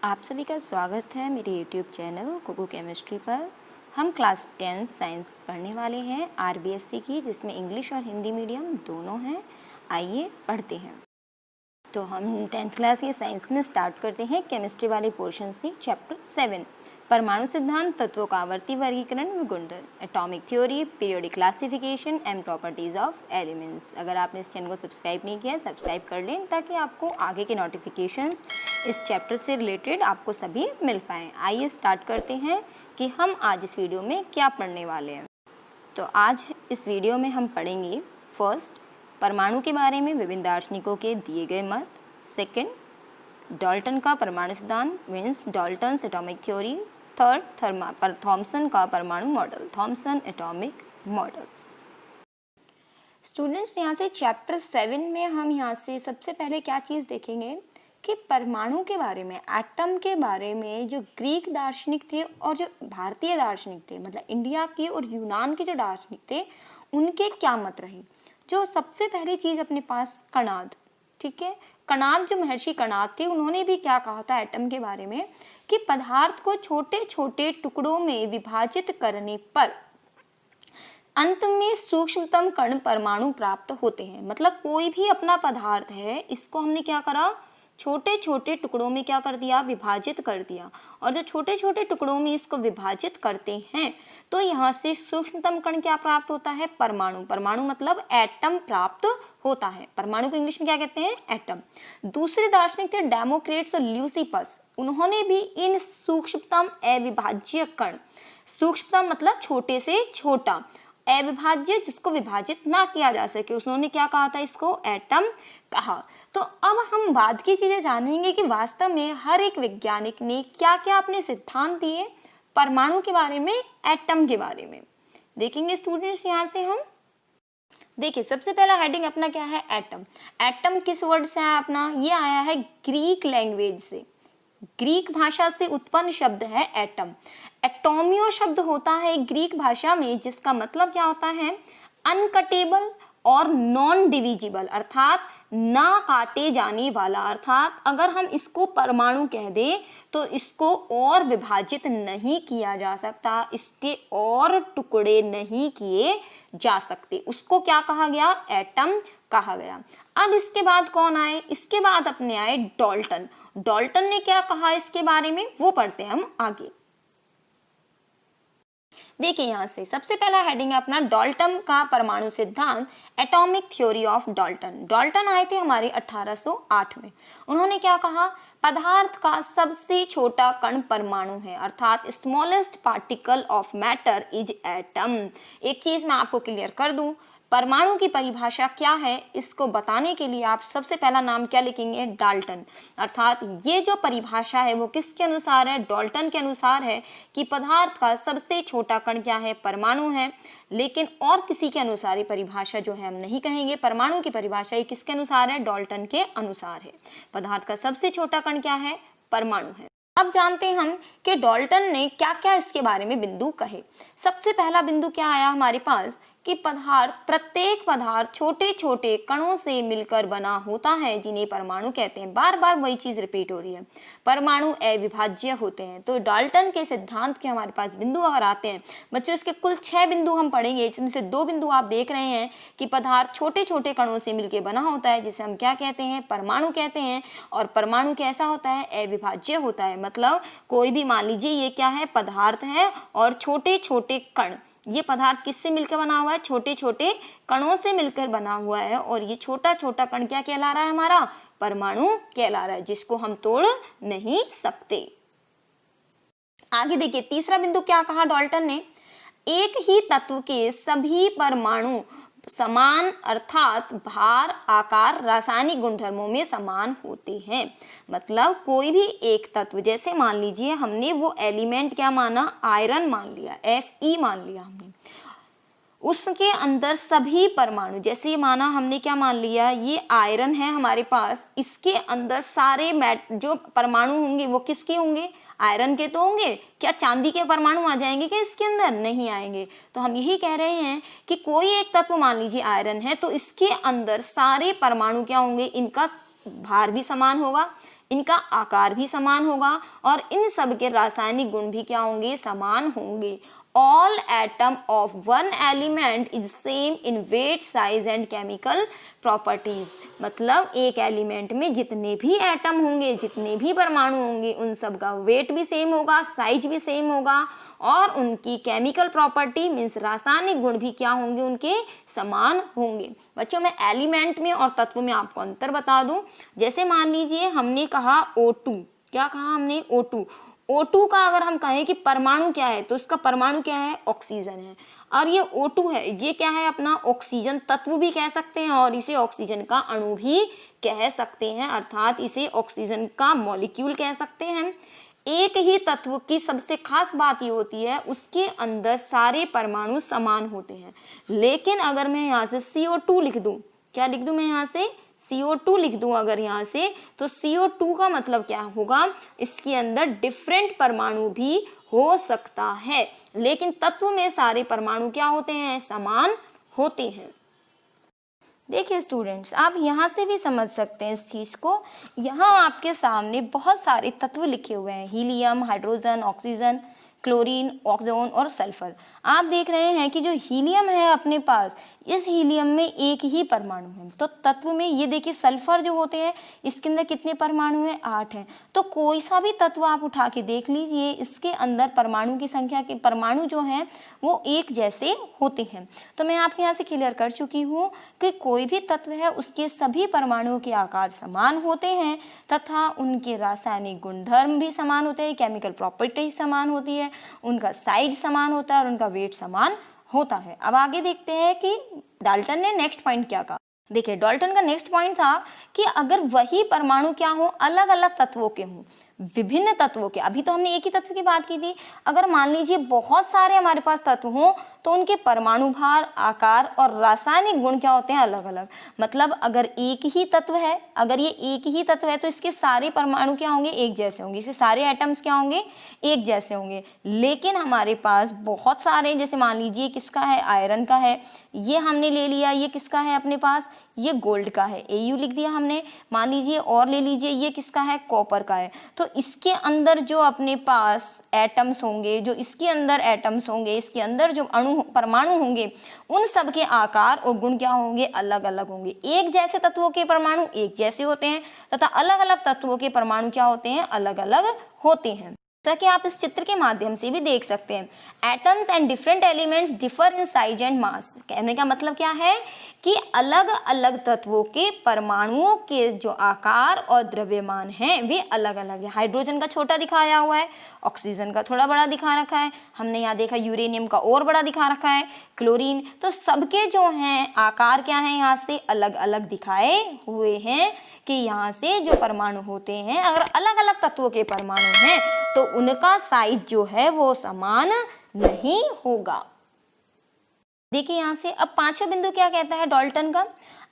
आप सभी का स्वागत है मेरे YouTube चैनल कुकू केमिस्ट्री पर। हम क्लास 10 साइंस पढ़ने वाले हैं RBSC की, जिसमें इंग्लिश और हिंदी मीडियम दोनों हैं। आइए पढ़ते हैं। तो हम 10th क्लास के साइंस में स्टार्ट करते हैं केमिस्ट्री वाले पोर्शन से। चैप्टर 7 परमाणु सिद्धांत, तत्वों का आवर्ती वर्गीकरण व गुणधर्म, atomic theory, periodic classification and properties of elements. अगर आपने इस चैनल को सब्सक्राइब नहीं किया, सब्सक्राइब कर लें ताकि आपको आगे के नोटिफिकेशंस इस चैप्टर से रिलेटेड आपको सभी मिल पाएँ। आइए स्टार्ट करते हैं कि हम आज इस वीडियो में क्या पढ़ने वाले हैं। तो आज इस वीडियो में हम पढ़ेंगे फर्स्ट परमाणु के बारे में विभिन्न दार्शनिकों के दिए गए मत। सेकंड डाल्टन का परमाणु सिद्धांत means Dalton's atomic theory. Third Thomson का परमाणु मॉडल, थॉमसन एटॉमिक मॉडल। स्टूडेंट्स, यहाँ से चैप्टर 7 में हम यहाँ से सबसे पहले क्या चीज़ देखेंगे कि परमाणु के बारे में, एटम के बारे में जो ग्रीक दार्शनिक थे और जो भारतीय दार्शनिक थे, मतलब इंडिया के और यूनान के जो दार्शनिक थे, उनके क्या मत रहे। जो सबसे पहली चीज़ अपने पास कणाद, ठीक है, कणाद, जो महर्षि कणाद थे, उन्होंने भी क्या कहा था एटम के बारे में कि पदार्थ को छोटे छोटे टुकड़ों में विभाजित करने पर अंत में सूक्ष्मतम कण परमाणु प्राप्त होते हैं। मतलब कोई भी अपना पदार्थ है, इसको हमने क्या करा, छोटे छोटे टुकड़ों में क्या कर दिया, विभाजित कर दिया। और जो छोटे छोटे टुकड़ों में इसको विभाजित करते हैं तो यहाँ से सूक्ष्मतम कण क्या प्राप्त होता है, परमाणु। परमाणु मतलब एटम प्राप्त होता है। परमाणु को इंग्लिश में क्या कहते हैं, एटम। दूसरे दार्शनिक थे डेमोक्रिटस और ल्यूसिपस। उन्होंने भी इन सूक्ष्मतम अविभाज्य कण, सूक्ष्मतम मतलब छोटे से छोटा, अविभाज्य जिसको विभाजित ना किया जा सके, उन्होंने क्या कहा था, इसको एटम कहा। तो अब हम बाद की चीजें जानेंगे कि वास्तव में हर एक वैज्ञानिक ने क्या क्या अपने सिद्धांत दिए परमाणु के बारे में, एटम के बारे में देखेंगे। स्टूडेंट्स, यहाँ से हम देखिए सबसे पहला हेडिंग अपना क्या है, एटम। एटम किस वर्ड से आया अपना, ये आया है ग्रीक लैंग्वेज से, ग्रीक भाषा से उत्पन्न शब्द है एटम। एटोमियो शब्द होता है ग्रीक भाषा में, जिसका मतलब क्या होता है, अनकटेबल और नॉन डिविजिबल, अर्थात ना काटे जाने वाला। अर्थात अगर हम इसको परमाणु कह दें तो इसको और विभाजित नहीं किया जा सकता, इसके और टुकड़े नहीं किए जा सकते, उसको क्या कहा गया, एटम कहा गया। अब इसके बाद कौन आए, इसके बाद अपने आए डाल्टन। डाल्टन ने क्या कहा इसके बारे में, वो पढ़ते हैं हम आगे। देखिए यहाँ से सबसे पहला हेडिंग है अपना डाल्टन का परमाणु सिद्धांत, atomic theory of Dalton. Dalton आए थे हमारे 1808 में। उन्होंने क्या कहा, पदार्थ का सबसे छोटा कण परमाणु है, अर्थात smallest particle of matter is atom. एक चीज मैं आपको क्लियर कर दूं, परमाणु की परिभाषा क्या है, इसको बताने के लिए आप सबसे पहला नाम क्या लिखेंगे, डाल्टन। अर्थात ये जो परिभाषा है वो किसके अनुसार है, डाल्टन के अनुसार है कि पदार्थ का सबसे छोटा कण क्या है, परमाणु है। लेकिन और किसी के अनुसार ये परिभाषा जो है हम नहीं कहेंगे। परमाणु की परिभाषा ये किसके अनुसार है, डाल्टन के अनुसार है। पदार्थ का सबसे छोटा कण क्या है, परमाणु है। अब जानते हैं हम कि डाल्टन ने क्या क्या इसके बारे में बिंदु कहे। सबसे पहला बिंदु क्या आया हमारे पास कि प्रत्येक पदार्थ छोटे छोटे कणों से मिलकर बना होता है, जिन्हें परमाणु कहते हैं। बार बार वही चीज रिपीट हो रही है, परमाणु अविभाज्य होते हैं। तो डाल्टन के सिद्धांत के हमारे पास बिंदु अगर आते हैं बच्चों, इसके कुल 6 बिंदु हम पढ़ेंगे, जिसमें से 2 बिंदु आप देख रहे हैं कि पदार्थ छोटे छोटे कणों से मिलकर बना होता है, जिसे हम क्या कहते हैं, परमाणु कहते हैं। और परमाणु कैसा होता है, अविभाज्य होता है। मतलब कोई भी, मान लीजिए ये क्या है, पदार्थ है और छोटे छोटे कण, ये पदार्थ किससे मिलकर बना हुआ है, छोटे छोटे कणों से मिलकर बना हुआ है। और ये छोटा छोटा कण क्या कहला रहा है, हमारा परमाणु कहला रहा है, जिसको हम तोड़ नहीं सकते। आगे देखिए तीसरा बिंदु क्या कहा डाल्टन ने, एक ही तत्व के सभी परमाणु समान, अर्थात भार, आकार, रासायनिक गुणधर्मों में समान होते हैं। मतलब कोई भी एक तत्व, जैसे मान लीजिए हमने वो एलिमेंट क्या माना, आयरन मान लिया, Fe मान लिया हमने, उसके अंदर सभी परमाणु, जैसे ये माना हमने क्या मान लिया, ये आयरन है हमारे पास, इसके अंदर सारे जो परमाणु होंगे वो किसके होंगे, आयरन के तो होंगे। क्या चांदी के परमाणु आ जाएंगे क्या इसके अंदर, नहीं आएंगे। तो हम यही कह रहे हैं कि कोई एक तत्व मान लीजिए आयरन है, तो इसके अंदर सारे परमाणु क्या होंगे, इनका भार भी समान होगा, इनका आकार भी समान होगा और इन सब के रासायनिक गुण भी क्या होंगे, समान होंगे। All atom of one element is same in weight, size and chemical properties। मतलब एक एलिमेंट में जितने भी एटम होंगे, जितने भी परमाणु होंगे, उन सब का वेट भी सेम होगा, साइज भी सेम होगा और उनकी केमिकल प्रॉपर्टी मीन्स रासायनिक गुण भी क्या होंगे, उनके समान होंगे। बच्चों मैं एलिमेंट में और तत्व में आपको अंतर बता दूं। जैसे मान लीजिए हमने कहा O2, क्या कहा हमने, O2। O2 का अगर हम कहें कि परमाणु क्या है, तो इसका परमाणु क्या है, ऑक्सीजन है। और ये O2 है, ये क्या है अपना ऑक्सीजन तत्व भी कह सकते हैं और इसे ऑक्सीजन का अणु भी कह सकते हैं, अर्थात इसे ऑक्सीजन का मॉलिक्यूल कह सकते हैं। एक ही तत्व की सबसे खास बात ये होती है उसके अंदर सारे परमाणु समान होते हैं। लेकिन अगर मैं यहाँ से CO2 लिख दूं, क्या लिख दूं मैं यहाँ से, CO2 लिख दूं अगर यहाँ से, तो CO2 का मतलब क्या होगा, इसके अंदर डिफरेंट परमाणु भी हो सकता है, लेकिन तत्व में सारे परमाणु क्या होते हैं, समान होते हैं। देखिए स्टूडेंट्स, आप यहाँ से भी समझ सकते हैं इस चीज़ को। यहाँ आपके सामने बहुत सारे तत्व लिखे हुए हैं, helium, hydrogen, oxygen, chlorine, ozone और सल्फर। आप देख रहे हैं कि जो हीलियम है अपने पास, इस हीलियम में एक ही परमाणु है। तो तत्व में ये देखिए सल्फर जो होते हैं इसके अंदर कितने परमाणु हैं, 8 हैं। तो कोई सा भी तत्व आप उठा के देख लीजिए, इसके अंदर परमाणु की संख्या के परमाणु जो हैं वो एक जैसे होते हैं। तो मैं आपके यहाँ से क्लियर कर चुकी हूँ कि कोई भी तत्व है उसके सभी परमाणुओं के आकार समान होते हैं तथा उनके रासायनिक गुणधर्म भी समान होते हैं, केमिकल प्रॉपर्टी समान होती है, उनका साइज समान होता है और उनका वेट समान होता है। अब आगे देखते हैं कि डाल्टन ने नेक्स्ट पॉइंट क्या कहा। देखिए डाल्टन का नेक्स्ट पॉइंट था कि अगर वही परमाणु क्या हो, अलग अलग तत्वों के हों, विभिन्न तत्वों के। अभी तो हमने एक ही तत्व की बात की थी, अगर मान लीजिए बहुत सारे हमारे पास तत्व हों तो उनके परमाणु भार, आकार और रासायनिक गुण क्या होते हैं, अलग अलग। मतलब अगर एक ही तत्व है, अगर ये एक ही तत्व है तो इसके सारे परमाणु क्या होंगे, एक जैसे होंगे, इसके सारे एटम्स क्या होंगे, एक जैसे होंगे। लेकिन हमारे पास बहुत सारे, जैसे मान लीजिए किसका है, आयरन का है, ये हमने ले लिया, ये किसका है अपने पास, ये गोल्ड का है, Au लिख दिया हमने। मान लीजिए और ले लीजिए, ये किसका है, कॉपर का है। तो इसके अंदर जो अपने पास एटम्स होंगे, जो इसके अंदर एटम्स होंगे, इसके अंदर जो अणु परमाणु होंगे, उन सब के आकार और गुण क्या होंगे, अलग अलग होंगे। एक जैसे तत्वों के परमाणु एक जैसे होते हैं तथा अलग अलग तत्वों के परमाणु क्या होते हैं, अलग अलग होते हैं। जैसा कि आप इस चित्र के माध्यम से भी देख सकते हैं, atoms and different elements differ in size and mass. कहने का मतलब क्या है कि अलग अलग तत्वों के परमाणुओं के जो आकार और द्रव्यमान हैं वे अलग अलग है। हाइड्रोजन का छोटा दिखाया हुआ है, ऑक्सीजन का थोड़ा बड़ा दिखा रखा है, हमने यहाँ देखा यूरेनियम का और बड़ा दिखा रखा है, क्लोरीन। तो सबके जो हैं आकार क्या है, यहाँ से अलग अलग दिखाए हुए हैं कि यहाँ से जो परमाणु होते हैं, अगर अलग अलग तत्वों के परमाणु हैं तो उनका साइज जो है वो समान नहीं होगा। देखिए यहाँ से अब पांचवा बिंदु क्या कहता है डाल्टन का,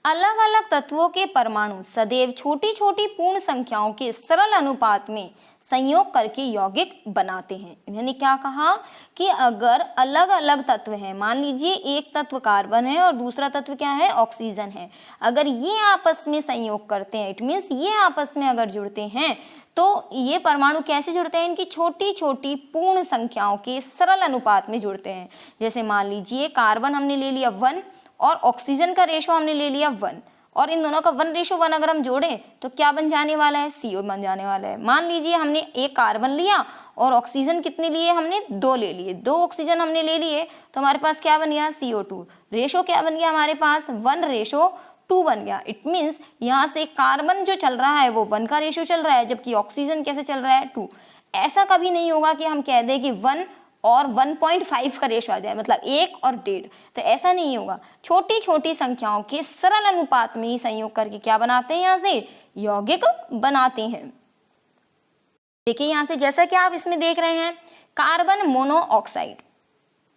अलग अलग तत्वों के परमाणु सदैव छोटी छोटी पूर्ण संख्याओं के सरल अनुपात में संयोग करके यौगिक बनाते हैं। इन्होंने क्या कहा कि अगर अलग अलग तत्व हैं, मान लीजिए एक तत्व कार्बन है और दूसरा तत्व क्या है, ऑक्सीजन है, अगर ये आपस में संयोग करते हैं, इट मीन्स ये आपस में अगर जुड़ते हैं तो ये परमाणु कैसे जुड़ते हैं, इनकी छोटी छोटी पूर्ण संख्याओं के सरल अनुपात में जुड़ते हैं। जैसे मान लीजिए कार्बन हमने ले लिया 1 और ऑक्सीजन का रेशो हमने ले लिया 1 और इन दोनों का 1:1 अगर हम जोड़ें तो क्या बन जाने वाला है, CO बन जाने वाला है। मान लीजिए हमने एक कार्बन लिया और ऑक्सीजन कितने लिए, हमने 2 ले लिए, 2 ऑक्सीजन हमने ले लिए तो हमारे पास क्या बन गया, CO2। रेशो क्या बन गया हमारे पास, 1:2 बन गया। इट मीन्स यहाँ से कार्बन जो चल रहा है वो 1 का रेशो चल रहा है, जबकि ऑक्सीजन कैसे चल रहा है, 2। ऐसा कभी नहीं होगा कि हम कह दें कि 1 और 1.5 का रेशो आ जाए, मतलब 1 और 1.5, तो ऐसा नहीं होगा। छोटी छोटी संख्याओं के सरल अनुपात में ही संयोग करके क्या बनाते हैं, यहाँ से यौगिक बनाते हैं। देखिए यहाँ से जैसा कि आप इसमें देख रहे हैं कार्बन मोनोऑक्साइड,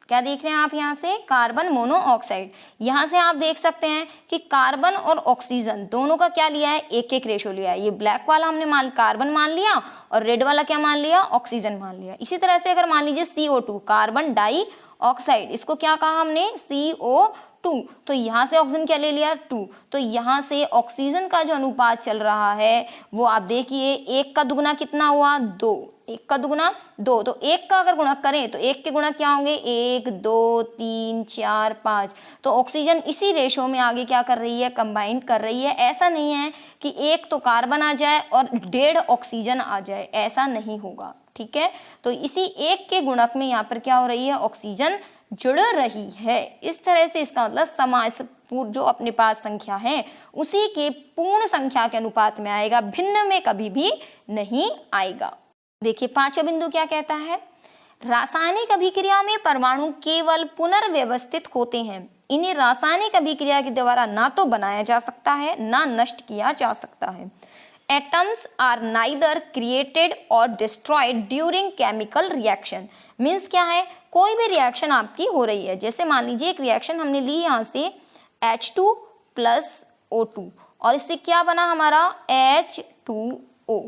क्या देख रहे हैं आप यहाँ से, कार्बन मोनोऑक्साइड। यहाँ से आप देख सकते हैं कि कार्बन और ऑक्सीजन दोनों का क्या लिया है, एक एक रेशो लिया है। ये ब्लैक वाला हमने कार्बन मान लिया और रेड वाला क्या मान लिया, ऑक्सीजन मान लिया। इसी तरह से अगर मान लीजिए CO2 कार्बन डाई ऑक्साइड, इसको क्या कहा हमने, CO2 2, तो यहाँ से ऑक्सीजन क्या ले लिया 2, तो यहाँ से ऑक्सीजन का जो अनुपात चल रहा है वो आप देखिए 1 का दुगना कितना हुआ 2, 1 का दुगना 2, तो 1 का अगर गुणा करें तो 1 के गुणा क्या होंगे 1 2 3 4 5, तो ऑक्सीजन इसी रेशो में आगे क्या कर रही है कंबाइन कर रही है। ऐसा नहीं है कि 1 तो कार्बन आ जाए और 1.5 ऑक्सीजन आ जाए, ऐसा नहीं होगा, ठीक है। तो इसी 1 के गुणक में यहाँ पर क्या हो रही है ऑक्सीजन जुड़ रही है। इस तरह से इसका मतलब समास जो अपने पास संख्या है उसी के पूर्ण संख्या के अनुपात में आएगा, भिन्न में कभी भी नहीं आएगा। देखिए 5वां बिंदु क्या कहता है, रासायनिक अभिक्रिया में परमाणु केवल पुनर्व्यवस्थित होते हैं, इन्हें रासायनिक अभिक्रिया के द्वारा ना तो बनाया जा सकता है ना नष्ट किया जा सकता है। एटम्स आर नाइदर क्रिएटेड और destroyed during chemical reaction. Means क्या है, कोई भी रिएक्शन आपकी हो रही है, जैसे मान लीजिए एक रिएक्शन हमने ली यहाँ से H2 प्लस O2 और इससे क्या बना हमारा H2O।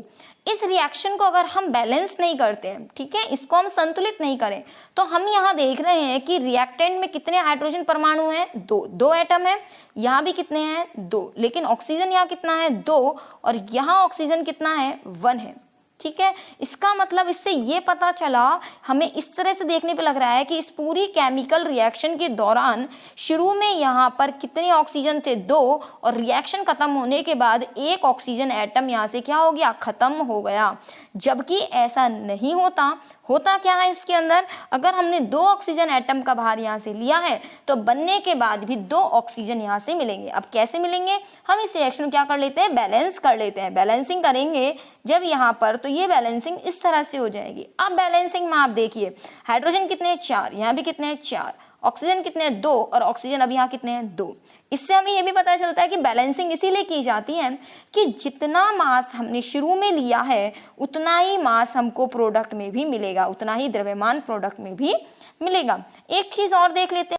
इस रिएक्शन को अगर हम बैलेंस नहीं करते हैं, ठीक है, इसको हम संतुलित नहीं करें, तो हम यहाँ देख रहे हैं कि रिएक्टेंट में कितने हाइड्रोजन परमाणु हैं 2, 2 एटम है, यहाँ भी कितने हैं 2, लेकिन ऑक्सीजन यहाँ कितना है 2 और यहाँ ऑक्सीजन कितना है 1 है, ठीक है। इसका मतलब इससे ये पता चला, हमें इस तरह से देखने पे लग रहा है कि इस पूरी केमिकल रिएक्शन के दौरान शुरू में यहाँ पर कितने ऑक्सीजन थे 2 और रिएक्शन खत्म होने के बाद 1 ऑक्सीजन एटम यहाँ से क्या हो गया खत्म हो गया, जबकि ऐसा नहीं होता। होता क्या है इसके अंदर, अगर हमने 2 ऑक्सीजन एटम का भार यहाँ से लिया है तो बनने के बाद भी 2 ऑक्सीजन यहाँ से मिलेंगे। अब कैसे मिलेंगे, हम इस रिएक्शन को क्या कर लेते हैं बैलेंस कर लेते हैं। बैलेंसिंग करेंगे जब यहाँ पर तो ये बैलेंसिंग इस तरह से हो जाएगी। अब बैलेंसिंग में आप देखिए हाइड्रोजन कितने हैं 4, यहाँ भी कितने हैं 4, ऑक्सीजन कितने हैं 2 और ऑक्सीजन अब यहाँ कितने हैं 2। इससे हमें ये भी पता चलता है कि बैलेंसिंग इसीलिए की जाती है कि जितना मास हमने शुरू में लिया है उतना ही मास हमको प्रोडक्ट में भी मिलेगा, उतना ही द्रव्यमान प्रोडक्ट में भी मिलेगा। एक चीज और देख लेते हैं,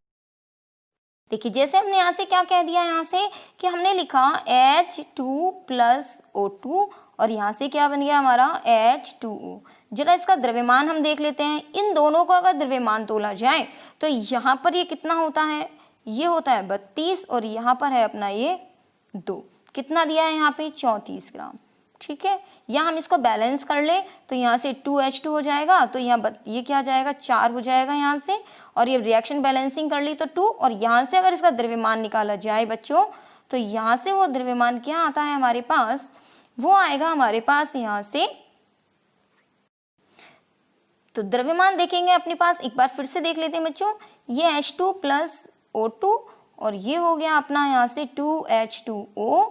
देखिए जैसे हमने यहाँ से क्या कह दिया, यहाँ से कि हमने लिखा H2 प्लस O2 और यहाँ से क्या बन गया हमारा H2O। जरा इसका द्रव्यमान हम देख लेते हैं, इन दोनों का अगर द्रव्यमान तोला जाए तो यहाँ पर ये कितना होता है, ये होता है 32 और यहाँ पर है अपना ये 2, कितना दिया है यहाँ पे 34 ग्राम, ठीक है। यहाँ हम इसको बैलेंस कर ले तो यहाँ से 2H2 हो जाएगा, तो यहाँ ये क्या जाएगा 4 हो जाएगा यहाँ से, और ये रिएक्शन बैलेंसिंग कर ली तो 2, और यहाँ से अगर इसका द्रव्यमान निकाला जाए बच्चों तो यहाँ से वो द्रव्यमान क्या आता है हमारे पास, वो आएगा हमारे पास यहाँ से, तो द्रव्यमान देखेंगे अपने पास एक बार फिर से देख लेते हैं बच्चों, ये H2 प्लस O2 और ये हो गया अपना यहाँ से 2H2O,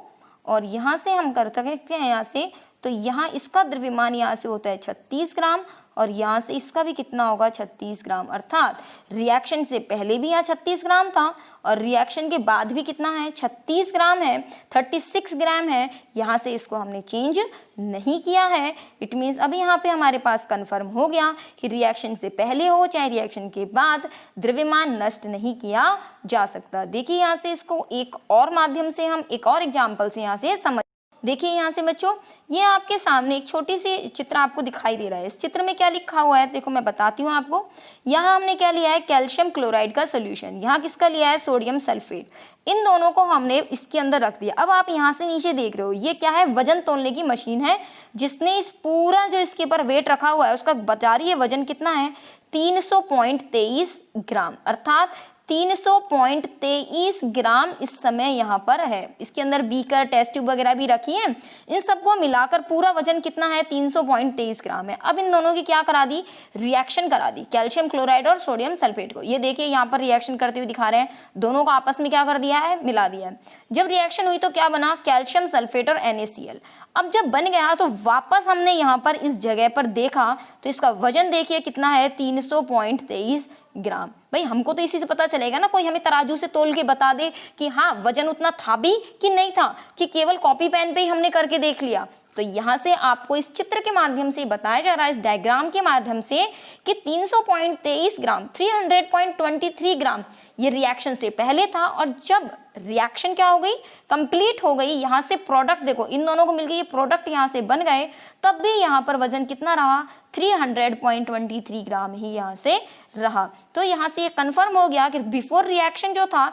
और यहाँ से हम कर सकते हैं यहाँ से, तो यहाँ इसका द्रव्यमान यहाँ से होता है 36 ग्राम और यहाँ से इसका भी कितना होगा 36 ग्राम, अर्थात रिएक्शन से पहले भी यहाँ 36 ग्राम था और रिएक्शन के बाद भी कितना है 36 ग्राम है, 36 ग्राम है, यहाँ से इसको हमने चेंज नहीं किया है। इट मीन्स अभी यहाँ पे हमारे पास कंफर्म हो गया कि रिएक्शन से पहले हो चाहे रिएक्शन के बाद द्रव्यमान नष्ट नहीं किया जा सकता। देखिए यहाँ से इसको एक और माध्यम से हम एक और एग्जाम्पल से यहाँ से समझ, देखिए यहाँ से बच्चों ये आपके सामने एक छोटी सी चित्र आपको दिखाई दे रहा है। इस चित्र में क्या लिखा हुआ है देखो मैं बताती हूँ आपको। यहाँ हमने क्या लिया है कैल्शियम क्लोराइड का सोल्यूशन, यहाँ किसका लिया है सोडियम सल्फेट, इन दोनों को हमने इसके अंदर रख दिया। अब आप यहाँ से नीचे देख रहे हो ये क्या है वजन तोलने की मशीन है, जिसने इस पूरा जो इसके ऊपर वेट रखा हुआ है उसका बता रही है वजन कितना है 300.23 ग्राम, अर्थात 300.23 ग्राम इस समय यहाँ पर है। इसके अंदर बीकर टेस्ट ट्यूब वगैरह भी रखी है, इन सबको मिलाकर पूरा वजन कितना है 300.23 ग्राम है। अब इन दोनों की क्या करा दी रिएक्शन करा दी, कैल्शियम क्लोराइड और सोडियम सल्फेट को। ये देखिए यहाँ पर रिएक्शन करते हुए दिखा रहे हैं, दोनों को आपस में क्या कर दिया है मिला दिया है। जब रिएक्शन हुई तो क्या बना कैल्शियम सल्फेट और NaCl। अब जब बन गया तो वापस हमने यहाँ पर इस जगह पर देखा तो इसका वजन देखिए कितना है 300.23 ग्राम। भाई हमको तो इसी से पता चलेगा ना, कोई हमें तराजू से तोल के बता दे कि हाँ वजन उतना था भी कि नहीं था, कि केवल कॉपी पेन पे ही हमने करके देख लिया। तो यहाँ से आपको इस चित्र के माध्यम से बताया जा रहा है, इस डायग्राम के माध्यम से कि 300.23 ग्राम 300.23 ग्राम ये रिएक्शन से पहले था, और जब रिएक्शन क्या हो गई कंप्लीट हो गई, यहाँ से प्रोडक्ट देखो इन दोनों को मिलकर ये प्रोडक्ट यहाँ से बन गए, तब भी यहाँ पर वजन कितना रहा 300.23 ग्राम ही यहाँ से रहा। तो यहाँ से ये कंफर्म हो गया कि बिफोर रिएक्शन जो था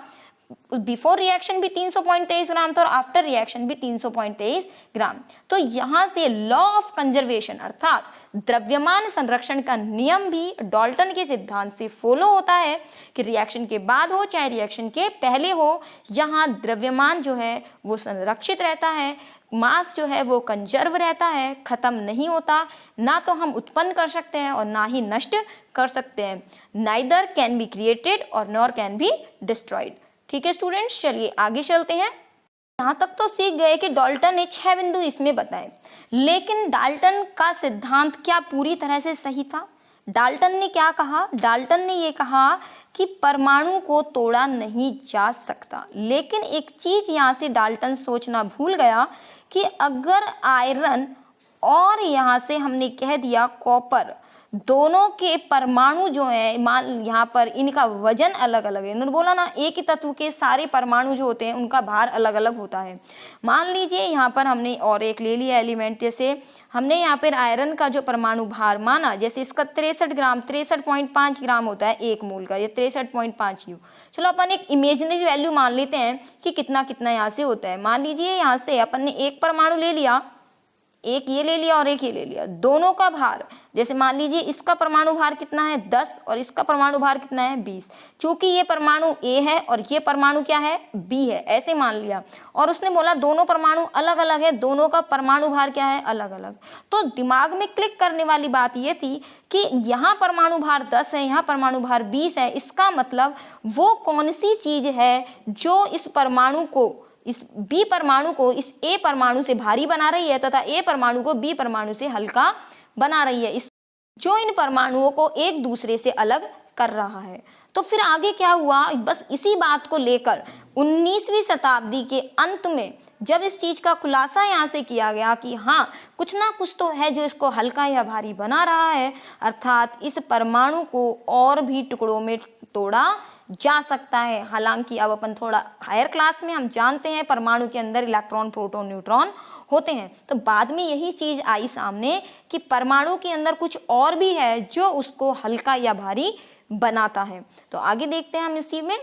बिफोर रिएक्शन भी 300.23 ग्राम था और आफ्टर रिएक्शन भी 300.23 ग्राम। तो यहाँ से लॉ ऑफ कंजर्वेशन अर्थात द्रव्यमान संरक्षण का नियम भी डाल्टन के सिद्धांत से फॉलो होता है कि रिएक्शन के बाद हो चाहे रिएक्शन के पहले हो, यहाँ द्रव्यमान जो है वो संरक्षित रहता है, मास जो है वो कंजर्व रहता है, खत्म नहीं होता, ना तो हम उत्पन्न कर सकते हैं और ना ही नष्ट कर सकते हैं। नाइदर कैन बी क्रिएटेड और नॉर कैन बी डिस्ट्रॉयड। ठीक है स्टूडेंट्स, चलिए आगे चलते हैं। यहाँ तक तो सीख गए कि डाल्टन ने 6 बिंदु इसमें बताए, लेकिन डाल्टन का सिद्धांत क्या पूरी तरह से सही था? डाल्टन ने क्या कहा? डाल्टन ने ये कहा कि परमाणु को तोड़ा नहीं जा सकता, लेकिन एक चीज यहाँ से डाल्टन सोचना भूल गया कि अगर आयरन और यहाँ से हमने कह दिया कॉपर, दोनों के परमाणु जो है, मान यहाँ पर इनका वजन अलग अलग है। इन्होंने बोला ना एक ही तत्व के सारे परमाणु जो होते हैं उनका भार अलग अलग होता है। मान लीजिए यहाँ पर हमने और एक ले लिया एलिमेंट, जैसे हमने यहाँ पर आयरन का जो परमाणु भार माना, जैसे इसका 63 ग्राम 63.5 ग्राम होता है एक मोल का, ये 63.5 U। चलो अपन एक इमेजिनरी वैल्यू मान लेते हैं कि कितना कितना यहाँ से होता है। मान लीजिए यहाँ से अपन ने एक परमाणु ले लिया, एक ये ले लिया और एक ये ले लिया, दोनों का भार, जैसे मान लीजिए इसका परमाणु भार कितना है 10 और इसका परमाणु भार कितना है 20। चूंकि ये परमाणु A है और ये परमाणु क्या है B है, ऐसे मान लिया, और उसने बोला दोनों परमाणु अलग अलग है, दोनों का परमाणु भार क्या है अलग अलग। तो दिमाग में क्लिक करने वाली बात ये थी कि यहाँ परमाणु भार 10 है, यहाँ परमाणु भार 20 है, इसका मतलब वो कौन सी चीज है जो इस परमाणु को, इस B परमाणु को इस A परमाणु से भारी बना रही है तथा A परमाणु को B परमाणु से हल्का बना रही है, इस जो इन परमाणुओं को एक दूसरे से अलग कर रहा है। तो फिर आगे क्या हुआ, बस इसी बात को लेकर 19वीं शताब्दी के अंत में जब इस चीज का खुलासा यहाँ से किया गया कि हाँ कुछ ना कुछ तो है जो इसको हल्का या भारी बना रहा है, अर्थात इस परमाणु को और भी टुकड़ों में तोड़ा जा सकता है। हालांकि अब अपन थोड़ा हायर क्लास में हम जानते हैं परमाणु के अंदर इलेक्ट्रॉन प्रोटॉन न्यूट्रॉन होते हैं, तो बाद में यही चीज आई सामने कि परमाणु के अंदर कुछ और भी है जो उसको हल्का या भारी बनाता है। तो आगे देखते हैं हम इसी में,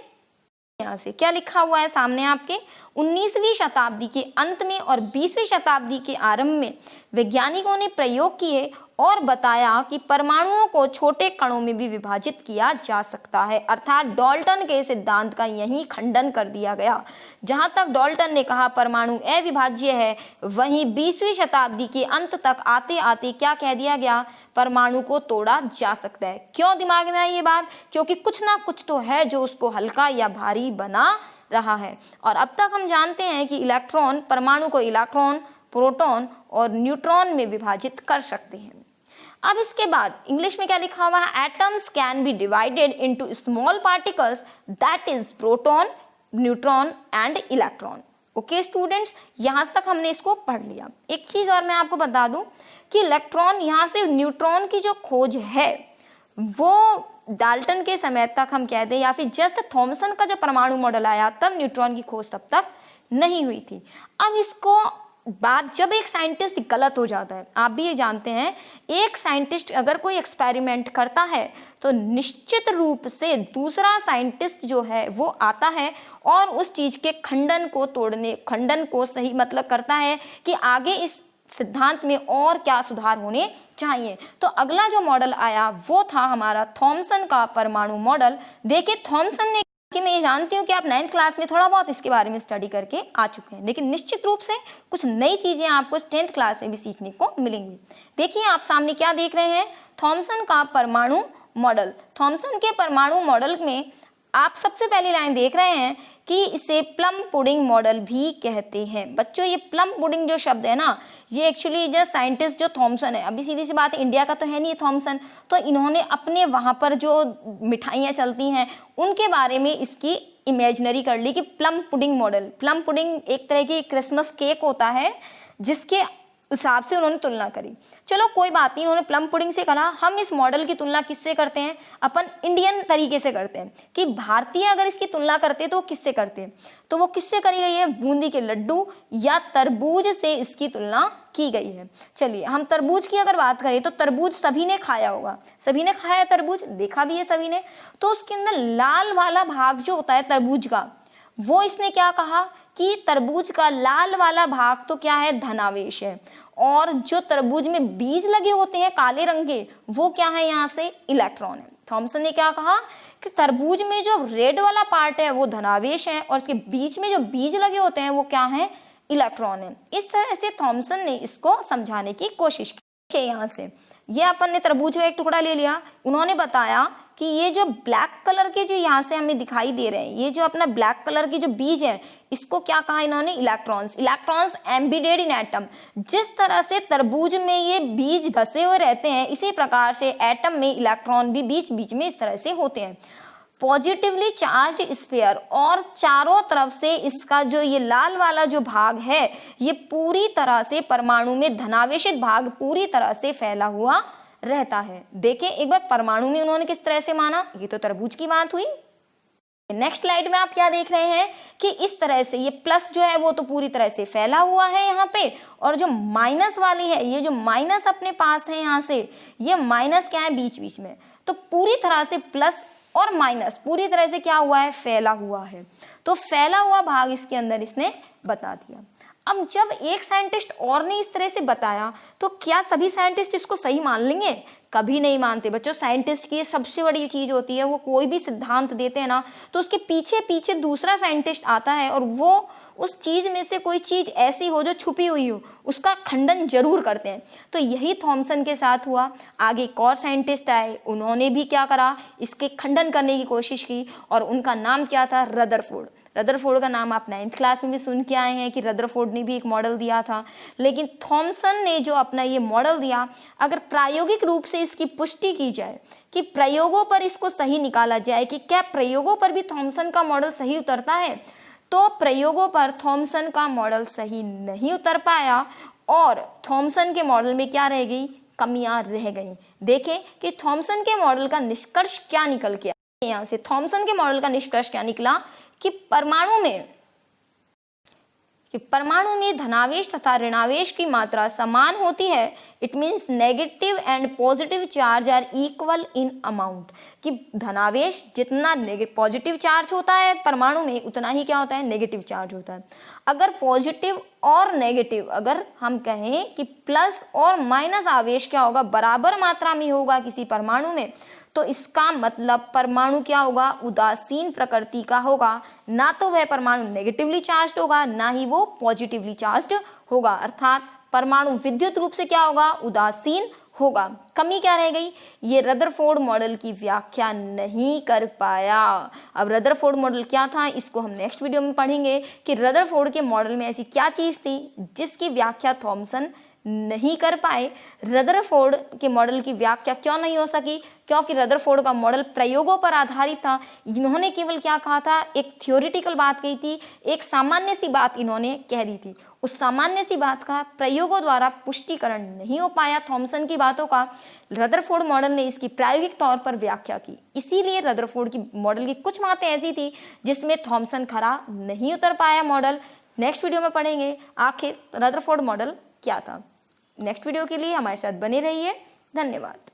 यहाँ से क्या लिखा हुआ है सामने आपके। 19वीं शताब्दी के अंत में और 20वीं शताब्दी के आरंभ में वैज्ञानिकों ने प्रयोग किए और बताया कि परमाणुओं को छोटे कणों में भी विभाजित किया जा सकता है, अर्थात डाल्टन के सिद्धांत का यही खंडन कर दिया गया। जहां तक डाल्टन ने कहा परमाणु अविभाज्य है, वहीं 20वीं शताब्दी के अंत तक आते आते क्या कह दिया गया, परमाणु को तोड़ा जा सकता है। क्यों दिमाग में आई ये बात, क्योंकि कुछ ना कुछ तो है जो उसको हल्का या भारी बना रहा है। और अब तक हम जानते हैं कि इलेक्ट्रॉन परमाणु को इलेक्ट्रॉन, प्रोटॉन और न्यूट्रॉन में विभाजित कर सकते हैं। अब इसके बाद इंग्लिश में क्या लिखा हुआ है, atoms can be divided into small particles that is proton, neutron and electron. Okay students, यहां तक हमने इसको पढ़ लिया। एक चीज और मैं आपको बता दूं कि इलेक्ट्रॉन, यहां से न्यूट्रॉन की जो खोज है वो डाल्टन के समय तक हम कहते हैं, या फिर जस्ट थॉमसन का जो परमाणु मॉडल आया तब न्यूट्रॉन की खोज तब तक नहीं हुई थी। अब इसको बात, जब एक साइंटिस्ट गलत हो जाता है, आप भी ये जानते हैं, एक साइंटिस्ट अगर कोई एक्सपेरिमेंट करता है तो निश्चित रूप से दूसरा साइंटिस्ट जो है वो आता है और उस चीज के खंडन को सही मतलब करता है कि आगे इस सिद्धांत में और क्या सुधार होने चाहिए। तो अगला जो मॉडल आया वो था हमारा थॉमसन का परमाणु मॉडल। देखिए थॉमसन ने, कि मैं ये जानती हूँ कि आप 9th क्लास में थोड़ा बहुत इसके बारे में स्टडी करके आ चुके हैं, लेकिन निश्चित रूप से कुछ नई चीजें आपको 10th क्लास में भी सीखने को मिलेंगी। देखिए आप सामने क्या देख रहे हैं, थॉमसन का परमाणु मॉडल। थॉमसन के परमाणु मॉडल में आप सबसे पहली लाइन देख रहे हैं कि इसे प्लम पुडिंग मॉडल भी कहते हैं। बच्चों ये प्लम पुडिंग जो शब्द है ना, ये एक्चुअली जो साइंटिस्ट जो थॉमसन है, अभी सीधी सी बात है इंडिया का तो है नहीं थॉमसन, तो इन्होंने अपने वहाँ पर जो मिठाइयाँ चलती हैं उनके बारे में इसकी इमेजिनरी कर ली कि plum pudding model. Plum pudding एक तरह की क्रिसमस केक होता है जिसके हिसाब से उन्होंने तुलना करी। चलो कोई बात नहीं, उन्होंने प्लम पुडिंग से कहा हम इस मॉडल की तुलना किससे करते हैं, अपन इंडियन तरीके से करते हैं कि भारतीय अगर इसकी तुलना करते हैं तो वो किससे करते हैं, तो वो किससे करी गई है, बूंदी के लड्डू या तरबूज से इसकी तुलना की गई है। चलिए हम तरबूज की अगर बात करें तो तरबूज सभी ने खाया होगा, सभी ने खाया तरबूज, देखा भी है सभी ने। तो उसके अंदर लाल वाला भाग जो होता है तरबूज का, वो इसने क्या कहा कि तरबूज का लाल वाला भाग तो क्या है, धनावेश है, और जो तरबूज में बीज लगे होते हैं काले रंग के वो क्या है, यहाँ से इलेक्ट्रॉन है। थॉमसन ने क्या कहा कि तरबूज में जो रेड वाला पार्ट है वो धनावेश है और उसके बीच में जो बीज लगे होते हैं वो क्या है, इलेक्ट्रॉन है। इस तरह से थॉमसन ने इसको समझाने की कोशिश की। यहाँ से ये अपन ने तरबूज का एक टुकड़ा ले लिया, उन्होंने बताया कि ये जो ब्लैक कलर के जो यहाँ से हमें दिखाई दे रहे हैं, ये जो अपना ब्लैक कलर के जो बीज है इसको क्या कहा इन्होंने, electrons. Electrons embedded in atom. जिस तरह से तरबूज में ये बीज धसे हुए रहते हैं इसी प्रकार से एटम में इलेक्ट्रॉन भी बीच बीच में इस तरह से होते हैं। पॉजिटिवली चार्ज स्फीयर, और चारों तरफ से इसका जो ये लाल वाला जो भाग है ये पूरी तरह से परमाणु में धनावेशित भाग पूरी तरह से फैला हुआ रहता है। देखिए एक बार परमाणु में उन्होंने किस तरह से माना, ये तो तरबूज की बात हुई। नेक्स्ट स्लाइड में आप क्या देख रहे हैं कि इस तरह से ये प्लस जो है वो तो पूरी तरह से फैला हुआ है यहाँ पे, और जो माइनस वाली है, ये जो माइनस अपने पास है यहाँ से, ये माइनस क्या है, बीच बीच में। तो पूरी तरह से प्लस और माइनस पूरी तरह से क्या हुआ है, फैला हुआ है। तो फैला हुआ भाग इसके अंदर इसने बता दिया। अब जब एक साइंटिस्ट और ने इस तरह से बताया तो क्या सभी साइंटिस्ट इसको सही मान लेंगे, कभी नहीं मानते बच्चों। साइंटिस्ट की सबसे बड़ी चीज होती है, वो कोई भी सिद्धांत देते हैं ना तो उसके पीछे पीछे दूसरा साइंटिस्ट आता है और वो उस चीज में से कोई चीज ऐसी हो जो छुपी हुई हो उसका खंडन जरूर करते हैं। तो यही थॉमसन के साथ हुआ। आगे एक और साइंटिस्ट आए, उन्होंने भी क्या करा, इसके खंडन करने की कोशिश की, और उनका नाम क्या था, रदरफोर्ड। रदरफोर्ड का नाम आप 9th क्लास में भी सुन के आए हैं कि रदरफोर्ड ने भी एक मॉडल दिया था। लेकिन थॉमसन ने जो अपना ये मॉडल दिया, अगर प्रायोगिक रूप से इसकी पुष्टि की जाए कि प्रयोगों पर इसको सही निकाला जाए कि क्या प्रयोगों पर भी थॉमसन का मॉडल सही उतरता है, तो प्रयोगों पर थॉमसन का मॉडल सही नहीं उतर पाया और थॉमसन के मॉडल में क्या रह गई, कमियां रह गई। देखें कि थॉमसन के मॉडल का निष्कर्ष क्या निकल के आया। यहाँ से थॉमसन के मॉडल का निष्कर्ष क्या निकला कि परमाणु में धनावेश तथा ऋणावेश की मात्रा समान होती है। It means negative and positive charge are equal in amount. कि धनावेश जितना पॉजिटिव चार्ज होता है परमाणु में उतना ही क्या होता है, नेगेटिव चार्ज होता है। अगर पॉजिटिव और नेगेटिव, अगर हम कहें कि प्लस और माइनस आवेश क्या होगा, बराबर मात्रा में होगा किसी परमाणु में, तो इसका मतलब परमाणु क्या होगा, उदासीन प्रकृति का होगा। ना तो वह परमाणु नेगेटिवली चार्ज्ड होगा, ना ही वो पॉजिटिवली चार्ज्ड होगा। अर्थात परमाणु विद्युत रूप से क्या होगा, उदासीन होगा। कमी क्या रह गई, ये रदरफोर्ड मॉडल की व्याख्या नहीं कर पाया। अब रदरफोर्ड मॉडल क्या था, इसको हम नेक्स्ट वीडियो में पढ़ेंगे कि रदरफोर्ड के मॉडल में ऐसी क्या चीज थी जिसकी व्याख्या थॉमसन नहीं कर पाए। रदरफोर्ड के मॉडल की व्याख्या क्यों नहीं हो सकी, क्योंकि रदरफोर्ड का मॉडल प्रयोगों पर आधारित था। इन्होंने केवल क्या कहा था, एक थ्योरेटिकल बात कही थी, एक सामान्य सी बात इन्होंने कह दी थी। उस सामान्य सी बात का प्रयोगों द्वारा पुष्टिकरण नहीं हो पाया थॉमसन की बातों का। रदरफोर्ड मॉडल ने इसकी प्रायोगिक तौर पर व्याख्या की। इसीलिए रदरफोर्ड की मॉडल की कुछ बातें ऐसी थी जिसमें थॉमसन खरा नहीं उतर पाया मॉडल। नेक्स्ट वीडियो में पढ़ेंगे आखिर रदरफोर्ड मॉडल क्या था। नेक्स्ट वीडियो के लिए हमारे साथ बने रहिए। धन्यवाद।